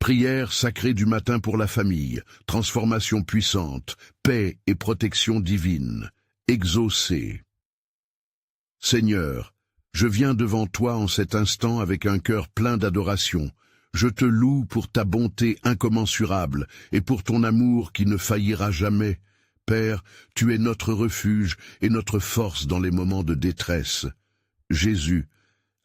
Prière sacrée du matin pour la famille, transformation puissante, paix et protection divine, exaucée. Seigneur, je viens devant toi en cet instant avec un cœur plein d'adoration. Je te loue pour ta bonté incommensurable et pour ton amour qui ne faillira jamais. Père, tu es notre refuge et notre force dans les moments de détresse. Jésus,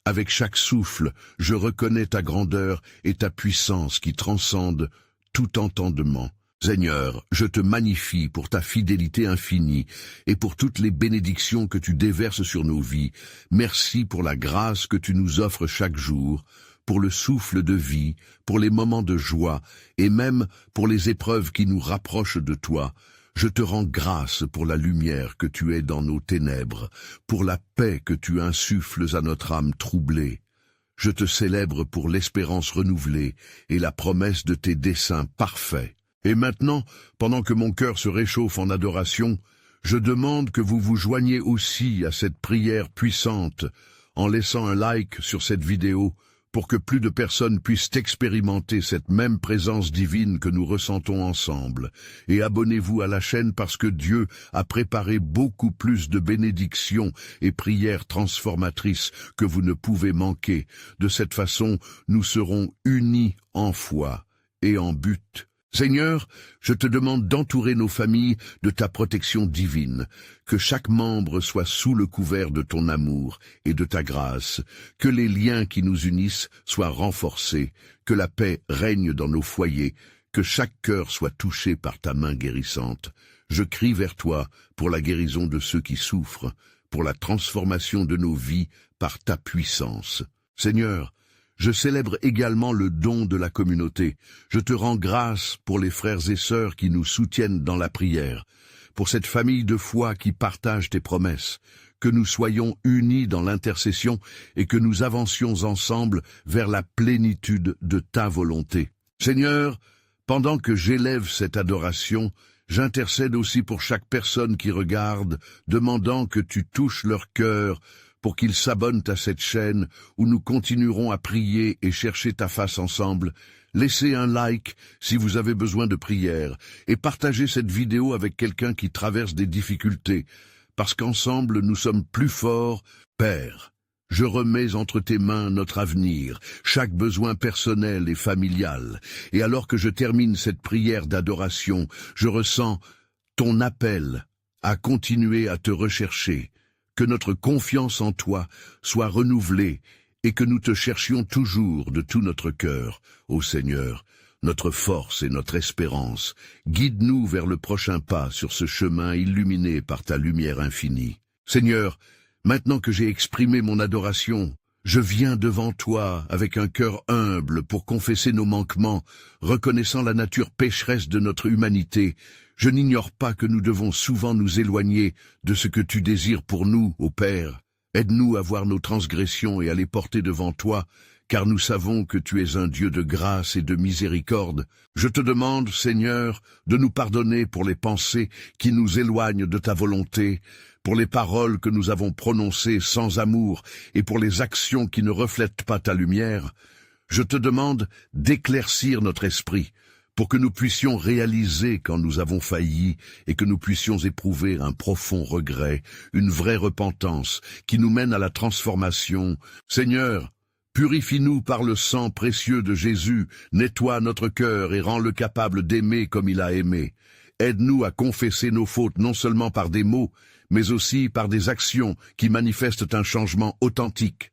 avec chaque souffle, je reconnais ta grandeur et ta puissance qui transcende tout entendement. Seigneur, je te magnifie pour ta fidélité infinie et pour toutes les bénédictions que tu déverses sur nos vies. Merci pour la grâce que tu nous offres chaque jour, pour le souffle de vie, pour les moments de joie et même pour les épreuves qui nous rapprochent de toi. Je te rends grâce pour la lumière que tu es dans nos ténèbres, pour la paix que tu insuffles à notre âme troublée. Je te célèbre pour l'espérance renouvelée et la promesse de tes desseins parfaits. Et maintenant, pendant que mon cœur se réchauffe en adoration, je demande que vous vous joigniez aussi à cette prière puissante en laissant un like sur cette vidéo pour que plus de personnes puissent expérimenter cette même présence divine que nous ressentons ensemble. Et abonnez-vous à la chaîne parce que Dieu a préparé beaucoup plus de bénédictions et prières transformatrices que vous ne pouvez manquer. De cette façon, nous serons unis en foi et en but. Seigneur, je te demande d'entourer nos familles de ta protection divine, que chaque membre soit sous le couvert de ton amour et de ta grâce, que les liens qui nous unissent soient renforcés, que la paix règne dans nos foyers, que chaque cœur soit touché par ta main guérissante. Je crie vers toi pour la guérison de ceux qui souffrent, pour la transformation de nos vies par ta puissance. Seigneur, je célèbre également le don de la communauté. Je te rends grâce pour les frères et sœurs qui nous soutiennent dans la prière, pour cette famille de foi qui partage tes promesses, que nous soyons unis dans l'intercession et que nous avancions ensemble vers la plénitude de ta volonté. Seigneur, pendant que j'élève cette adoration, j'intercède aussi pour chaque personne qui regarde, demandant que tu touches leur cœur, pour qu'ils s'abonnent à cette chaîne où nous continuerons à prier et chercher ta face ensemble. Laissez un like si vous avez besoin de prière et partagez cette vidéo avec quelqu'un qui traverse des difficultés, parce qu'ensemble nous sommes plus forts. Père, je remets entre tes mains notre avenir, chaque besoin personnel et familial, et alors que je termine cette prière d'adoration, je ressens ton appel à continuer à te rechercher, que notre confiance en toi soit renouvelée et que nous te cherchions toujours de tout notre cœur. Ô Seigneur, notre force et notre espérance, guide-nous vers le prochain pas sur ce chemin illuminé par ta lumière infinie. Seigneur, maintenant que j'ai exprimé mon adoration, je viens devant toi avec un cœur humble pour confesser nos manquements, reconnaissant la nature pécheresse de notre humanité. Je n'ignore pas que nous devons souvent nous éloigner de ce que tu désires pour nous, ô Père. Aide-nous à voir nos transgressions et à les porter devant toi, car nous savons que tu es un Dieu de grâce et de miséricorde. Je te demande, Seigneur, de nous pardonner pour les pensées qui nous éloignent de ta volonté, pour les paroles que nous avons prononcées sans amour et pour les actions qui ne reflètent pas ta lumière. Je te demande d'éclaircir notre esprit, pour que nous puissions réaliser quand nous avons failli et que nous puissions éprouver un profond regret, une vraie repentance qui nous mène à la transformation. Seigneur, purifie-nous par le sang précieux de Jésus, nettoie notre cœur et rends-le capable d'aimer comme il a aimé. Aide-nous à confesser nos fautes non seulement par des mots, mais aussi par des actions qui manifestent un changement authentique.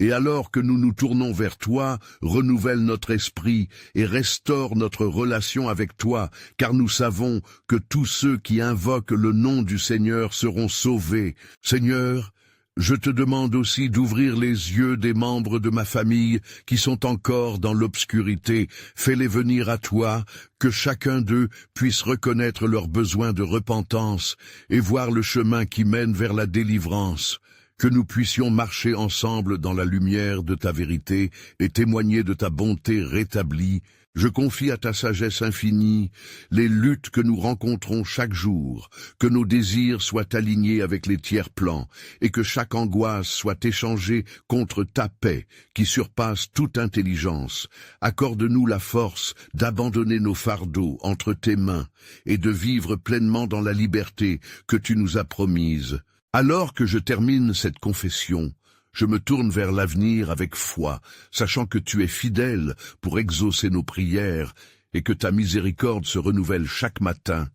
Et alors que nous nous tournons vers toi, renouvelle notre esprit et restaure notre relation avec toi, car nous savons que tous ceux qui invoquent le nom du Seigneur seront sauvés. Seigneur, je te demande aussi d'ouvrir les yeux des membres de ma famille qui sont encore dans l'obscurité. Fais-les venir à toi, que chacun d'eux puisse reconnaître leurs besoins de repentance et voir le chemin qui mène vers la délivrance. que nous puissions marcher ensemble dans la lumière de ta vérité et témoigner de ta bonté rétablie. Je confie à ta sagesse infinie les luttes que nous rencontrons chaque jour, que nos désirs soient alignés avec les tiers plans, et que chaque angoisse soit échangée contre ta paix, qui surpasse toute intelligence. Accorde-nous la force d'abandonner nos fardeaux entre tes mains, et de vivre pleinement dans la liberté que tu nous as promise. Alors que je termine cette confession, je me tourne vers l'avenir avec foi, sachant que tu es fidèle pour exaucer nos prières et que ta miséricorde se renouvelle chaque matin.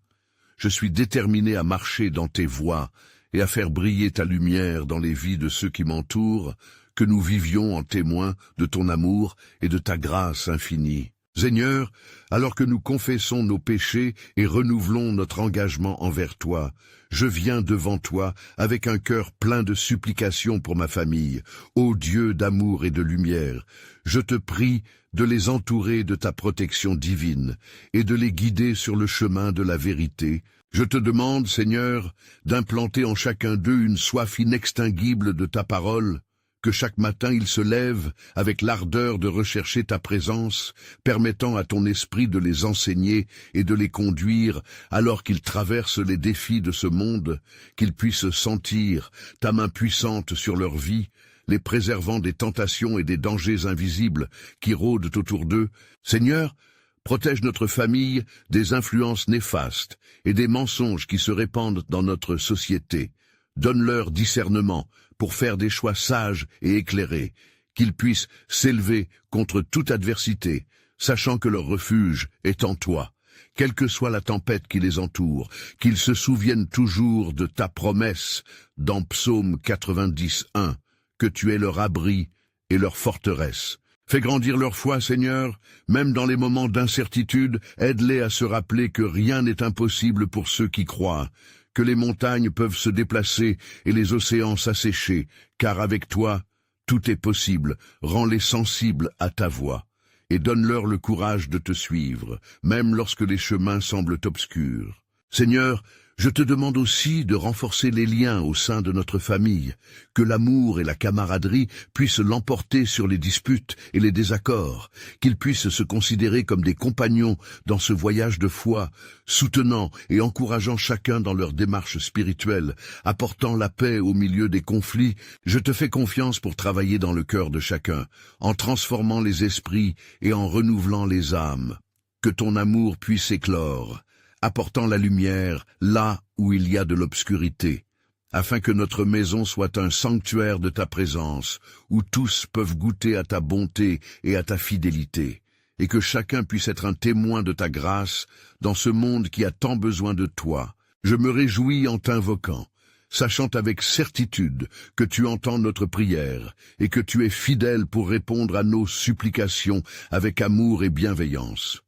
Je suis déterminé à marcher dans tes voies et à faire briller ta lumière dans les vies de ceux qui m'entourent, que nous vivions en témoin de ton amour et de ta grâce infinie. Seigneur, alors que nous confessons nos péchés et renouvelons notre engagement envers toi, je viens devant toi avec un cœur plein de supplications pour ma famille. Ô Dieu d'amour et de lumière, je te prie de les entourer de ta protection divine et de les guider sur le chemin de la vérité. Je te demande, Seigneur, d'implanter en chacun d'eux une soif inextinguible de ta parole, que chaque matin ils se lèvent avec l'ardeur de rechercher ta présence, permettant à ton esprit de les enseigner et de les conduire alors qu'ils traversent les défis de ce monde, qu'ils puissent sentir ta main puissante sur leur vie, les préservant des tentations et des dangers invisibles qui rôdent autour d'eux. Seigneur, protège notre famille des influences néfastes et des mensonges qui se répandent dans notre société. Donne-leur discernement pour faire des choix sages et éclairés, qu'ils puissent s'élever contre toute adversité, sachant que leur refuge est en toi. Quelle que soit la tempête qui les entoure, qu'ils se souviennent toujours de ta promesse dans Psaume 90:1, que tu es leur abri et leur forteresse. Fais grandir leur foi, Seigneur, même dans les moments d'incertitude, aide-les à se rappeler que rien n'est impossible pour ceux qui croient, que les montagnes peuvent se déplacer et les océans s'assécher, car avec toi, tout est possible. Rends-les sensibles à ta voix, et donne-leur le courage de te suivre, même lorsque les chemins semblent obscurs. Seigneur, je te demande aussi de renforcer les liens au sein de notre famille, que l'amour et la camaraderie puissent l'emporter sur les disputes et les désaccords, qu'ils puissent se considérer comme des compagnons dans ce voyage de foi, soutenant et encourageant chacun dans leur démarche spirituelle, apportant la paix au milieu des conflits. Je te fais confiance pour travailler dans le cœur de chacun, en transformant les esprits et en renouvelant les âmes. Que ton amour puisse éclore, apportant la lumière là où il y a de l'obscurité, afin que notre maison soit un sanctuaire de ta présence, où tous peuvent goûter à ta bonté et à ta fidélité, et que chacun puisse être un témoin de ta grâce dans ce monde qui a tant besoin de toi. Je me réjouis en t'invoquant, sachant avec certitude que tu entends notre prière, et que tu es fidèle pour répondre à nos supplications avec amour et bienveillance.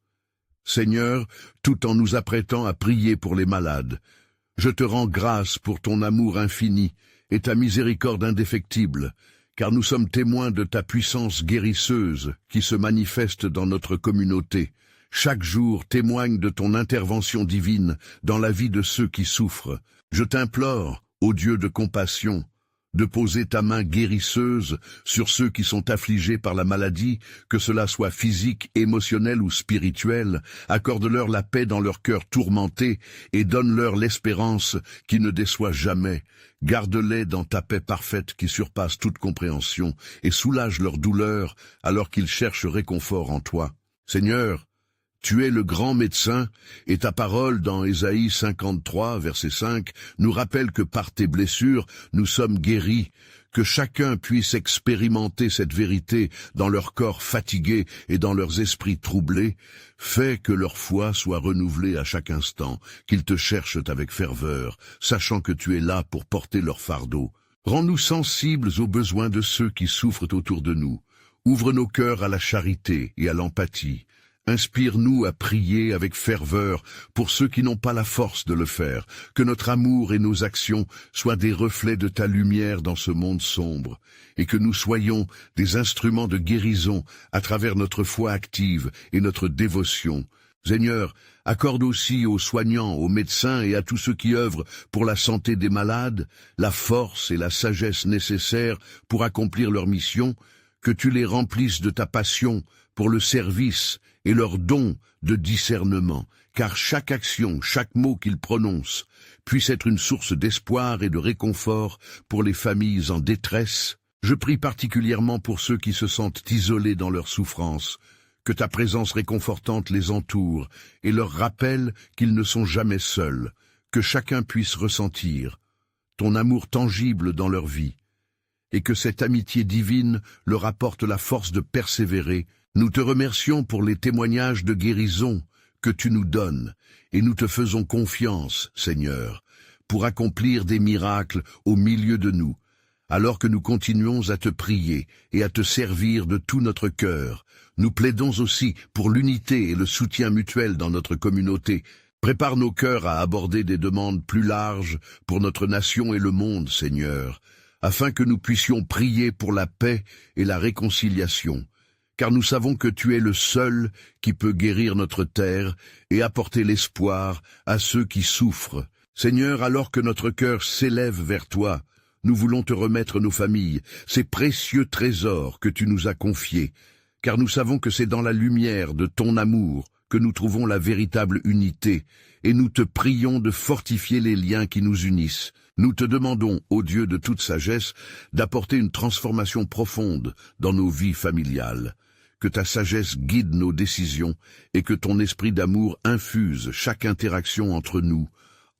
Seigneur, tout en nous apprêtant à prier pour les malades, je te rends grâce pour ton amour infini et ta miséricorde indéfectible, car nous sommes témoins de ta puissance guérisseuse qui se manifeste dans notre communauté. Chaque jour témoigne de ton intervention divine dans la vie de ceux qui souffrent. Je t'implore, ô Dieu de compassion, de poser ta main guérisseuse sur ceux qui sont affligés par la maladie, que cela soit physique, émotionnel ou spirituel. Accorde-leur la paix dans leur cœur tourmenté et donne-leur l'espérance qui ne déçoit jamais. Garde-les dans ta paix parfaite qui surpasse toute compréhension et soulage leur douleur alors qu'ils cherchent réconfort en toi. Seigneur, tu es le grand médecin, et ta parole dans Ésaïe 53, verset 5, nous rappelle que par tes blessures, nous sommes guéris, que chacun puisse expérimenter cette vérité dans leur corps fatigué et dans leurs esprits troublés. Fais que leur foi soit renouvelée à chaque instant, qu'ils te cherchent avec ferveur, sachant que tu es là pour porter leur fardeau. Rends-nous sensibles aux besoins de ceux qui souffrent autour de nous. Ouvre nos cœurs à la charité et à l'empathie. Inspire-nous à prier avec ferveur pour ceux qui n'ont pas la force de le faire, que notre amour et nos actions soient des reflets de ta lumière dans ce monde sombre, et que nous soyons des instruments de guérison à travers notre foi active et notre dévotion. Seigneur, accorde aussi aux soignants, aux médecins et à tous ceux qui œuvrent pour la santé des malades, la force et la sagesse nécessaires pour accomplir leur mission, que tu les remplisses de ta passion pour le service et leur don de discernement, car chaque action, chaque mot qu'ils prononcent, puisse être une source d'espoir et de réconfort pour les familles en détresse. Je prie particulièrement pour ceux qui se sentent isolés dans leur souffrance, que ta présence réconfortante les entoure et leur rappelle qu'ils ne sont jamais seuls, que chacun puisse ressentir ton amour tangible dans leur vie, et que cette amitié divine leur apporte la force de persévérer. Nous te remercions pour les témoignages de guérison que tu nous donnes, et nous te faisons confiance, Seigneur, pour accomplir des miracles au milieu de nous, alors que nous continuons à te prier et à te servir de tout notre cœur. Nous plaidons aussi pour l'unité et le soutien mutuel dans notre communauté. Prépare nos cœurs à aborder des demandes plus larges pour notre nation et le monde, Seigneur, afin que nous puissions prier pour la paix et la réconciliation, car nous savons que tu es le seul qui peut guérir notre terre et apporter l'espoir à ceux qui souffrent. Seigneur, alors que notre cœur s'élève vers toi, nous voulons te remettre nos familles, ces précieux trésors que tu nous as confiés, car nous savons que c'est dans la lumière de ton amour que nous trouvons la véritable unité, et nous te prions de fortifier les liens qui nous unissent. Nous te demandons, ô Dieu de toute sagesse, d'apporter une transformation profonde dans nos vies familiales. Que ta sagesse guide nos décisions et que ton esprit d'amour infuse chaque interaction entre nous.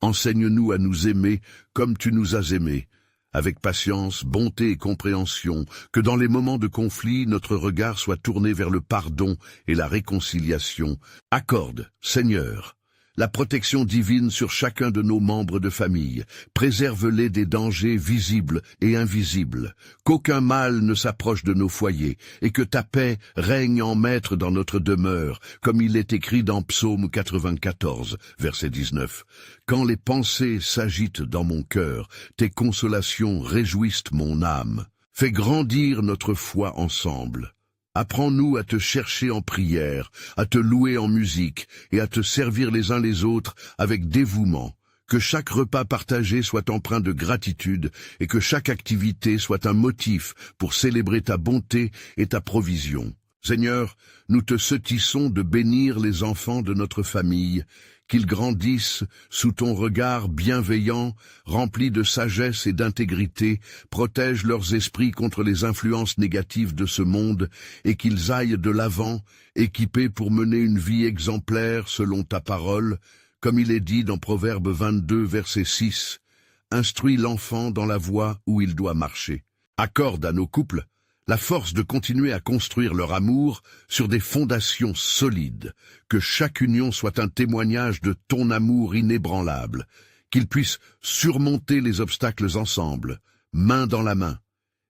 Enseigne-nous à nous aimer comme tu nous as aimés, avec patience, bonté et compréhension, que dans les moments de conflit, notre regard soit tourné vers le pardon et la réconciliation. Accorde, Seigneur, la protection divine sur chacun de nos membres de famille. Préserve-les des dangers visibles et invisibles. Qu'aucun mal ne s'approche de nos foyers, et que ta paix règne en maître dans notre demeure, comme il est écrit dans Psaume 94, verset 19. Quand les pensées s'agitent dans mon cœur, tes consolations réjouissent mon âme. Fais grandir notre foi ensemble. Apprends-nous à te chercher en prière, à te louer en musique et à te servir les uns les autres avec dévouement. Que chaque repas partagé soit empreint de gratitude et que chaque activité soit un motif pour célébrer ta bonté et ta provision. Seigneur, nous te sautissons de bénir les enfants de notre famille, qu'ils grandissent sous ton regard bienveillant, rempli de sagesse et d'intégrité, protège leurs esprits contre les influences négatives de ce monde, et qu'ils aillent de l'avant, équipés pour mener une vie exemplaire selon ta parole, comme il est dit dans Proverbe 22, verset 6, « Instruis l'enfant dans la voie où il doit marcher. » Accorde à nos couples la force de continuer à construire leur amour sur des fondations solides, que chaque union soit un témoignage de ton amour inébranlable, qu'ils puissent surmonter les obstacles ensemble, main dans la main,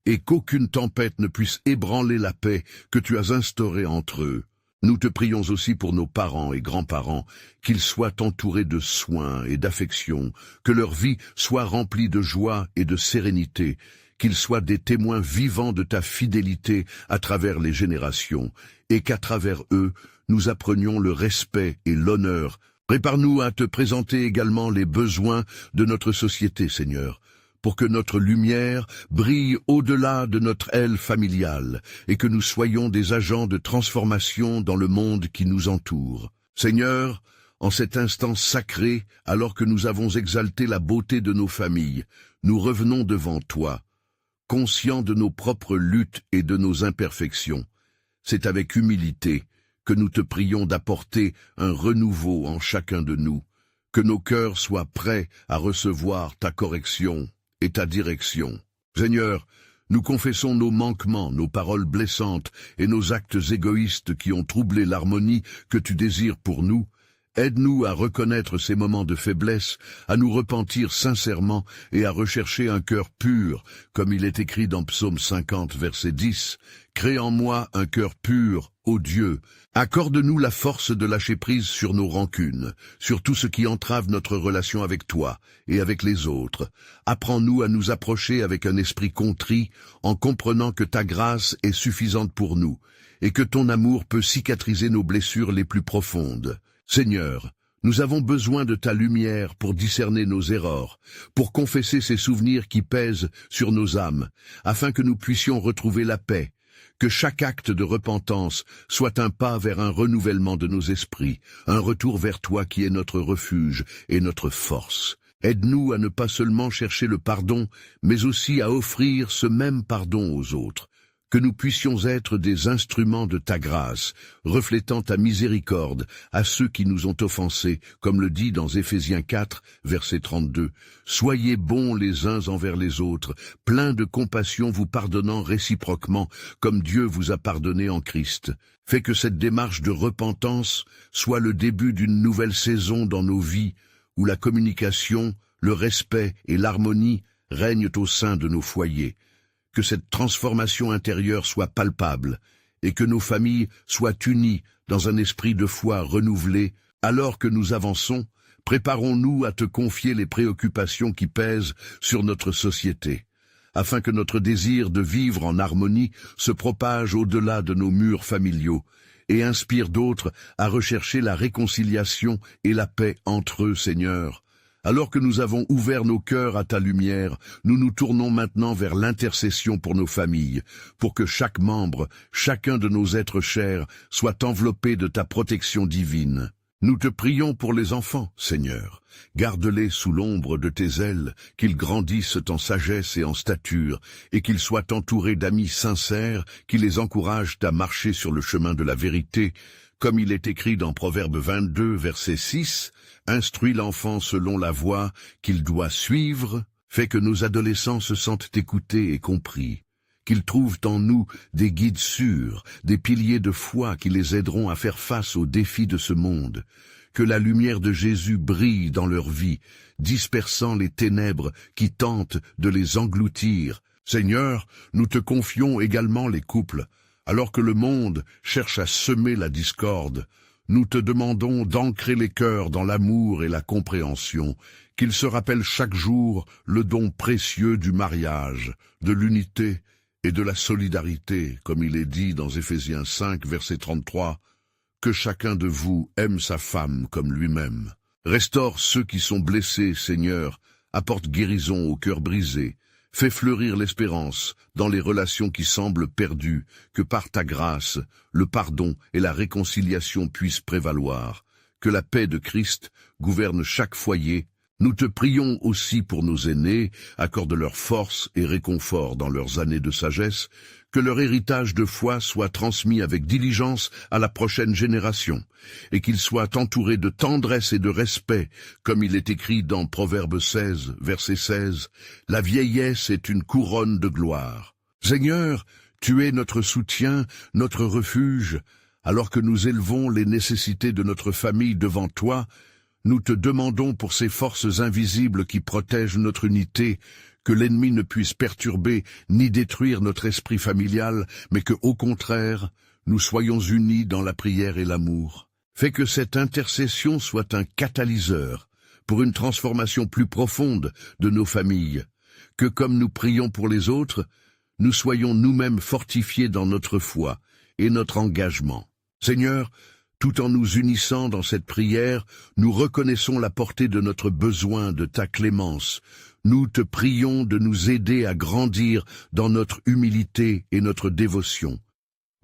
et qu'aucune tempête ne puisse ébranler la paix que tu as instaurée entre eux. Nous te prions aussi pour nos parents et grands-parents, qu'ils soient entourés de soins et d'affection, que leur vie soit remplie de joie et de sérénité, qu'ils soient des témoins vivants de ta fidélité à travers les générations, et qu'à travers eux, nous apprenions le respect et l'honneur. Prépare-nous à te présenter également les besoins de notre société, Seigneur, pour que notre lumière brille au-delà de notre aile familiale, et que nous soyons des agents de transformation dans le monde qui nous entoure. Seigneur, en cet instant sacré, alors que nous avons exalté la beauté de nos familles, nous revenons devant toi, conscients de nos propres luttes et de nos imperfections. C'est avec humilité que nous te prions d'apporter un renouveau en chacun de nous, que nos cœurs soient prêts à recevoir ta correction et ta direction. Seigneur, nous confessons nos manquements, nos paroles blessantes et nos actes égoïstes qui ont troublé l'harmonie que tu désires pour nous. Aide-nous à reconnaître ces moments de faiblesse, à nous repentir sincèrement et à rechercher un cœur pur, comme il est écrit dans Psaume 50, verset 10. « Crée en moi un cœur pur, ô Dieu. Accorde-nous la force de lâcher prise sur nos rancunes, sur tout ce qui entrave notre relation avec toi et avec les autres. Apprends-nous à nous approcher avec un esprit contrit, en comprenant que ta grâce est suffisante pour nous, et que ton amour peut cicatriser nos blessures les plus profondes. Seigneur, nous avons besoin de ta lumière pour discerner nos erreurs, pour confesser ces souvenirs qui pèsent sur nos âmes, afin que nous puissions retrouver la paix. Que chaque acte de repentance soit un pas vers un renouvellement de nos esprits, un retour vers toi qui est notre refuge et notre force. Aide-nous à ne pas seulement chercher le pardon, mais aussi à offrir ce même pardon aux autres. Que nous puissions être des instruments de ta grâce, reflétant ta miséricorde à ceux qui nous ont offensés, comme le dit dans Éphésiens 4, verset 32. Soyez bons les uns envers les autres, pleins de compassion, vous pardonnant réciproquement, comme Dieu vous a pardonné en Christ. Fais que cette démarche de repentance soit le début d'une nouvelle saison dans nos vies, où la communication, le respect et l'harmonie règnent au sein de nos foyers. Que cette transformation intérieure soit palpable et que nos familles soient unies dans un esprit de foi renouvelé. Alors que nous avançons, préparons-nous à te confier les préoccupations qui pèsent sur notre société, afin que notre désir de vivre en harmonie se propage au-delà de nos murs familiaux et inspire d'autres à rechercher la réconciliation et la paix entre eux, Seigneur. Alors que nous avons ouvert nos cœurs à ta lumière, nous nous tournons maintenant vers l'intercession pour nos familles, pour que chaque membre, chacun de nos êtres chers, soit enveloppé de ta protection divine. Nous te prions pour les enfants, Seigneur. Garde-les sous l'ombre de tes ailes, qu'ils grandissent en sagesse et en stature, et qu'ils soient entourés d'amis sincères qui les encouragent à marcher sur le chemin de la vérité. Comme il est écrit dans Proverbe 22, verset 6, « Instruis l'enfant selon la voie qu'il doit suivre, fais que nos adolescents se sentent écoutés et compris, qu'ils trouvent en nous des guides sûrs, des piliers de foi qui les aideront à faire face aux défis de ce monde, que la lumière de Jésus brille dans leur vie, dispersant les ténèbres qui tentent de les engloutir. Seigneur, nous te confions également les couples. Alors que le monde cherche à semer la discorde, nous te demandons d'ancrer les cœurs dans l'amour et la compréhension, qu'ils se rappellent chaque jour le don précieux du mariage, de l'unité et de la solidarité, comme il est dit dans Éphésiens 5, verset 33, « Que chacun de vous aime sa femme comme lui-même. Restaure ceux qui sont blessés, Seigneur, apporte guérison aux cœurs brisés. Fais fleurir l'espérance dans les relations qui semblent perdues, que par ta grâce, le pardon et la réconciliation puissent prévaloir. Que la paix de Christ gouverne chaque foyer. Nous te prions aussi pour nos aînés, accorde-leur force et réconfort dans leurs années de sagesse, que leur héritage de foi soit transmis avec diligence à la prochaine génération, et qu'ils soient entourés de tendresse et de respect, comme il est écrit dans Proverbe 16, verset 16, « La vieillesse est une couronne de gloire. » Seigneur, tu es notre soutien, notre refuge. Alors que nous élevons les nécessités de notre famille devant toi, nous te demandons pour ces forces invisibles qui protègent notre unité, que l'ennemi ne puisse perturber ni détruire notre esprit familial, mais que, au contraire, nous soyons unis dans la prière et l'amour. Fais que cette intercession soit un catalyseur pour une transformation plus profonde de nos familles, que comme nous prions pour les autres, nous soyons nous-mêmes fortifiés dans notre foi et notre engagement. Seigneur, tout en nous unissant dans cette prière, nous reconnaissons la portée de notre besoin de ta clémence. Nous te prions de nous aider à grandir dans notre humilité et notre dévotion.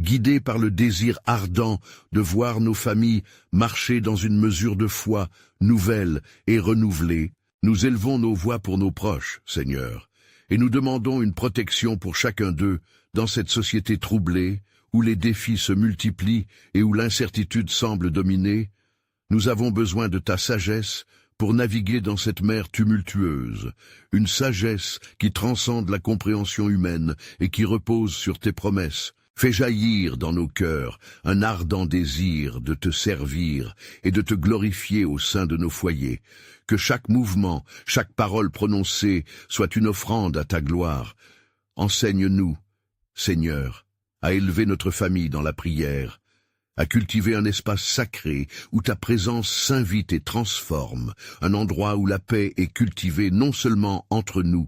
Guidés par le désir ardent de voir nos familles marcher dans une mesure de foi nouvelle et renouvelée, nous élevons nos voix pour nos proches, Seigneur, et nous demandons une protection pour chacun d'eux dans cette société troublée, où les défis se multiplient et où l'incertitude semble dominer. Nous avons besoin de ta sagesse pour naviguer dans cette mer tumultueuse, une sagesse qui transcende la compréhension humaine et qui repose sur tes promesses. Fais jaillir dans nos cœurs un ardent désir de te servir et de te glorifier au sein de nos foyers. Que chaque mouvement, chaque parole prononcée soit une offrande à ta gloire. Enseigne-nous, Seigneur, à élever notre famille dans la prière, à cultiver un espace sacré où ta présence s'invite et transforme, un endroit où la paix est cultivée non seulement entre nous,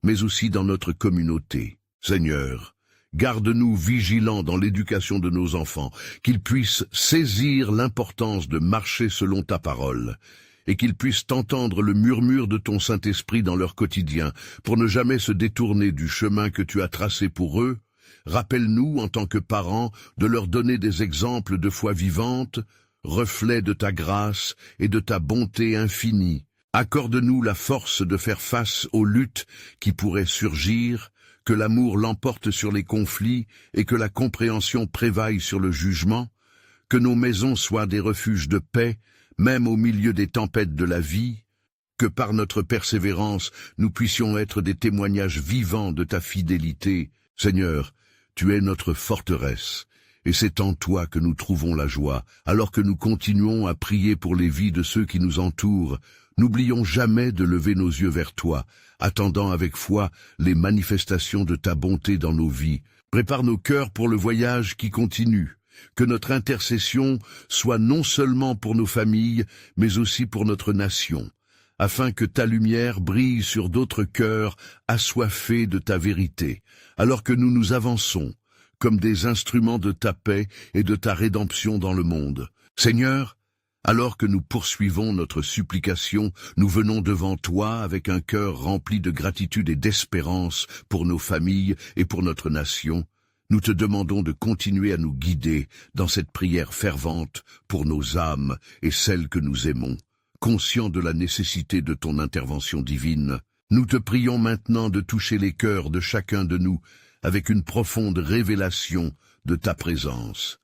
mais aussi dans notre communauté. Seigneur, Garde-nous vigilants dans l'éducation de nos enfants, qu'ils puissent saisir l'importance de marcher selon ta parole, et qu'ils puissent entendre le murmure de ton Saint-Esprit dans leur quotidien, pour ne jamais se détourner du chemin que tu as tracé pour eux. Rappelle-nous, en tant que parents, de leur donner des exemples de foi vivante, reflets de ta grâce et de ta bonté infinie. Accorde-nous la force de faire face aux luttes qui pourraient surgir, que l'amour l'emporte sur les conflits et que la compréhension prévaille sur le jugement, que nos maisons soient des refuges de paix, même au milieu des tempêtes de la vie, que par notre persévérance nous puissions être des témoignages vivants de ta fidélité. Seigneur, tu es notre forteresse, et c'est en toi que nous trouvons la joie, alors que nous continuons à prier pour les vies de ceux qui nous entourent. N'oublions jamais de lever nos yeux vers toi, attendant avec foi les manifestations de ta bonté dans nos vies. Prépare nos cœurs pour le voyage qui continue. Que notre intercession soit non seulement pour nos familles, mais aussi pour notre nation, afin que ta lumière brille sur d'autres cœurs assoiffés de ta vérité, alors que nous nous avançons, comme des instruments de ta paix et de ta rédemption dans le monde. Seigneur, alors que nous poursuivons notre supplication, nous venons devant toi avec un cœur rempli de gratitude et d'espérance pour nos familles et pour notre nation. Nous te demandons de continuer à nous guider dans cette prière fervente pour nos âmes et celles que nous aimons. Conscients de la nécessité de ton intervention divine, nous te prions maintenant de toucher les cœurs de chacun de nous avec une profonde révélation de ta présence.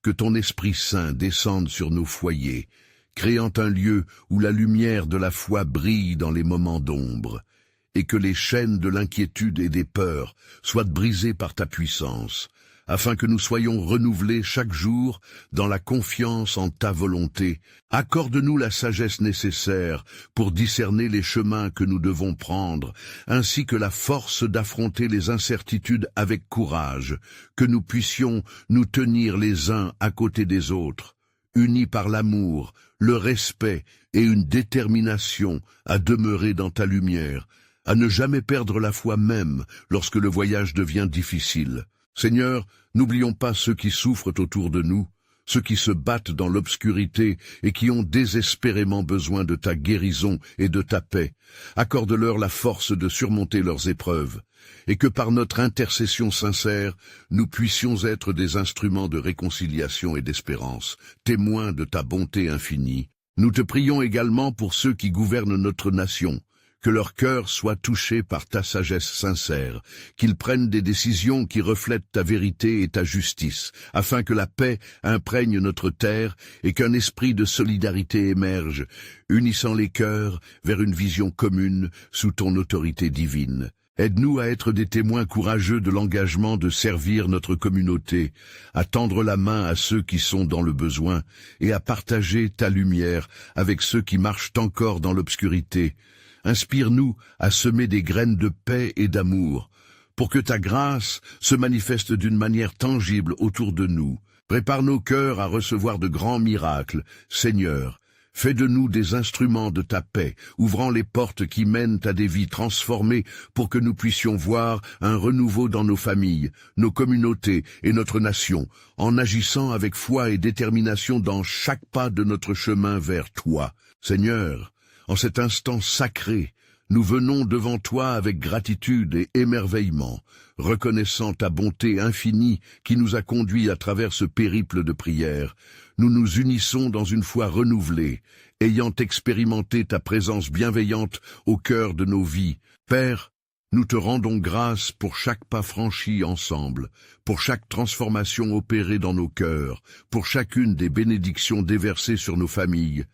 Que ton Esprit Saint descende sur nos foyers, créant un lieu où la lumière de la foi brille dans les moments d'ombre, et que les chaînes de l'inquiétude et des peurs soient brisées par ta puissance, afin que nous soyons renouvelés chaque jour dans la confiance en ta volonté. Accorde-nous la sagesse nécessaire pour discerner les chemins que nous devons prendre, ainsi que la force d'affronter les incertitudes avec courage, que nous puissions nous tenir les uns à côté des autres, unis par l'amour, le respect et une détermination à demeurer dans ta lumière, à ne jamais perdre la foi même lorsque le voyage devient difficile. Seigneur, n'oublions pas ceux qui souffrent autour de nous, ceux qui se battent dans l'obscurité et qui ont désespérément besoin de ta guérison et de ta paix. Accorde-leur la force de surmonter leurs épreuves, et que par notre intercession sincère, nous puissions être des instruments de réconciliation et d'espérance, témoins de ta bonté infinie. Nous te prions également pour ceux qui gouvernent notre nation, que leur cœur soit touché par ta sagesse sincère, qu'ils prennent des décisions qui reflètent ta vérité et ta justice, afin que la paix imprègne notre terre et qu'un esprit de solidarité émerge, unissant les cœurs vers une vision commune sous ton autorité divine. Aide-nous à être des témoins courageux de l'engagement de servir notre communauté, à tendre la main à ceux qui sont dans le besoin et à partager ta lumière avec ceux qui marchent encore dans l'obscurité. Inspire-nous à semer des graines de paix et d'amour, pour que ta grâce se manifeste d'une manière tangible autour de nous. Prépare nos cœurs à recevoir de grands miracles. Seigneur, fais de nous des instruments de ta paix, ouvrant les portes qui mènent à des vies transformées pour que nous puissions voir un renouveau dans nos familles, nos communautés et notre nation, en agissant avec foi et détermination dans chaque pas de notre chemin vers toi. Seigneur, en cet instant sacré, nous venons devant toi avec gratitude et émerveillement, reconnaissant ta bonté infinie qui nous a conduits à travers ce périple de prière. Nous nous unissons dans une foi renouvelée, ayant expérimenté ta présence bienveillante au cœur de nos vies. Père, nous te rendons grâce pour chaque pas franchi ensemble, pour chaque transformation opérée dans nos cœurs, pour chacune des bénédictions déversées sur nos familles,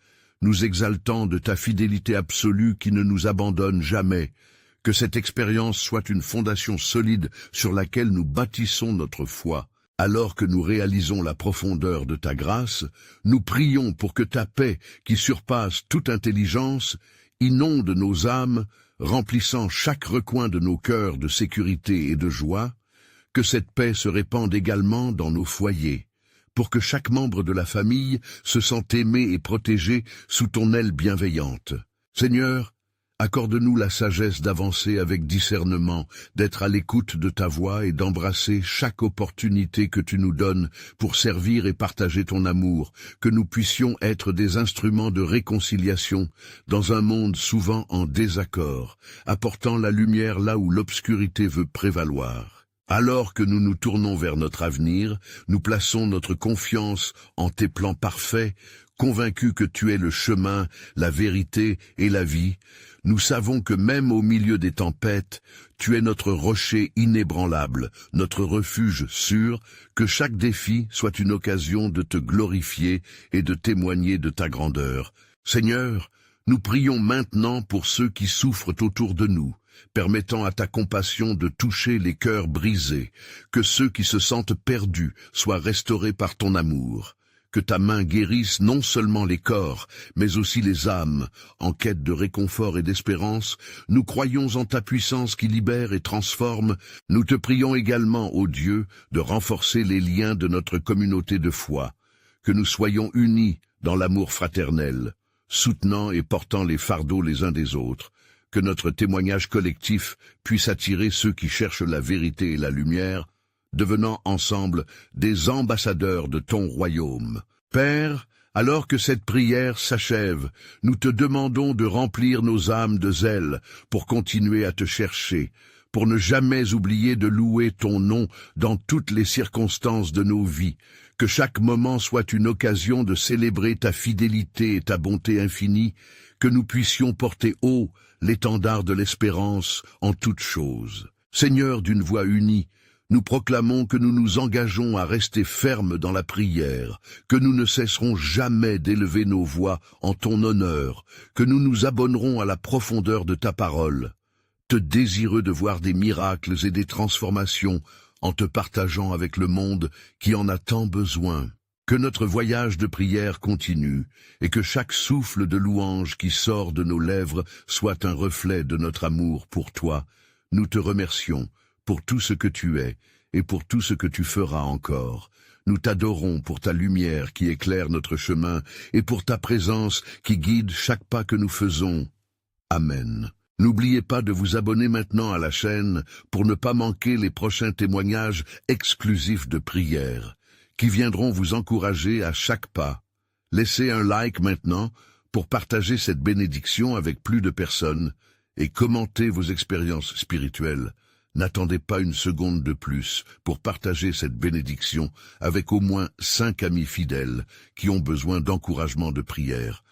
nous exaltant de ta fidélité absolue qui ne nous abandonne jamais. Que cette expérience soit une fondation solide sur laquelle nous bâtissons notre foi. Alors que nous réalisons la profondeur de ta grâce, nous prions pour que ta paix, qui surpasse toute intelligence, inonde nos âmes, remplissant chaque recoin de nos cœurs de sécurité et de joie, que cette paix se répande également dans nos foyers, pour que chaque membre de la famille se sente aimé et protégé sous ton aile bienveillante. Seigneur, Accorde-nous la sagesse d'avancer avec discernement, d'être à l'écoute de ta voix et d'embrasser chaque opportunité que tu nous donnes pour servir et partager ton amour, que nous puissions être des instruments de réconciliation dans un monde souvent en désaccord, apportant la lumière là où l'obscurité veut prévaloir. Alors que nous nous tournons vers notre avenir, nous plaçons notre confiance en tes plans parfaits, convaincus que tu es le chemin, la vérité et la vie. Nous savons que même au milieu des tempêtes, tu es notre rocher inébranlable, notre refuge sûr, que chaque défi soit une occasion de te glorifier et de témoigner de ta grandeur. Seigneur, nous prions maintenant pour ceux qui souffrent autour de nous, permettant à ta compassion de toucher les cœurs brisés, que ceux qui se sentent perdus soient restaurés par ton amour. Que ta main guérisse non seulement les corps, mais aussi les âmes. En quête de réconfort et d'espérance, nous croyons en ta puissance qui libère et transforme. Nous te prions également, ô Dieu, de renforcer les liens de notre communauté de foi. Que nous soyons unis dans l'amour fraternel, soutenant et portant les fardeaux les uns des autres. Que notre témoignage collectif puisse attirer ceux qui cherchent la vérité et la lumière, devenant ensemble des ambassadeurs de ton royaume. Père, alors que cette prière s'achève, nous te demandons de remplir nos âmes de zèle pour continuer à te chercher, pour ne jamais oublier de louer ton nom dans toutes les circonstances de nos vies, que chaque moment soit une occasion de célébrer ta fidélité et ta bonté infinie, que nous puissions porter haut l'étendard de l'espérance en toutes choses. Seigneur d'une voix unie, nous proclamons que nous nous engageons à rester fermes dans la prière, que nous ne cesserons jamais d'élever nos voix en ton honneur, que nous nous abonnerons à la profondeur de ta parole, te désireux de voir des miracles et des transformations en te partageant avec le monde qui en a tant besoin. Que notre voyage de prière continue et que chaque souffle de louange qui sort de nos lèvres soit un reflet de notre amour pour toi. Nous te remercions pour tout ce que tu es et pour tout ce que tu feras encore. Nous t'adorons pour ta lumière qui éclaire notre chemin et pour ta présence qui guide chaque pas que nous faisons. Amen. N'oubliez pas de vous abonner maintenant à la chaîne pour ne pas manquer les prochains témoignages exclusifs de prière qui viendront vous encourager à chaque pas. Laissez un like maintenant pour partager cette bénédiction avec plus de personnes et commentez vos expériences spirituelles. N'attendez pas une seconde de plus pour partager cette bénédiction avec au moins 5 amis fidèles qui ont besoin d'encouragement de prière.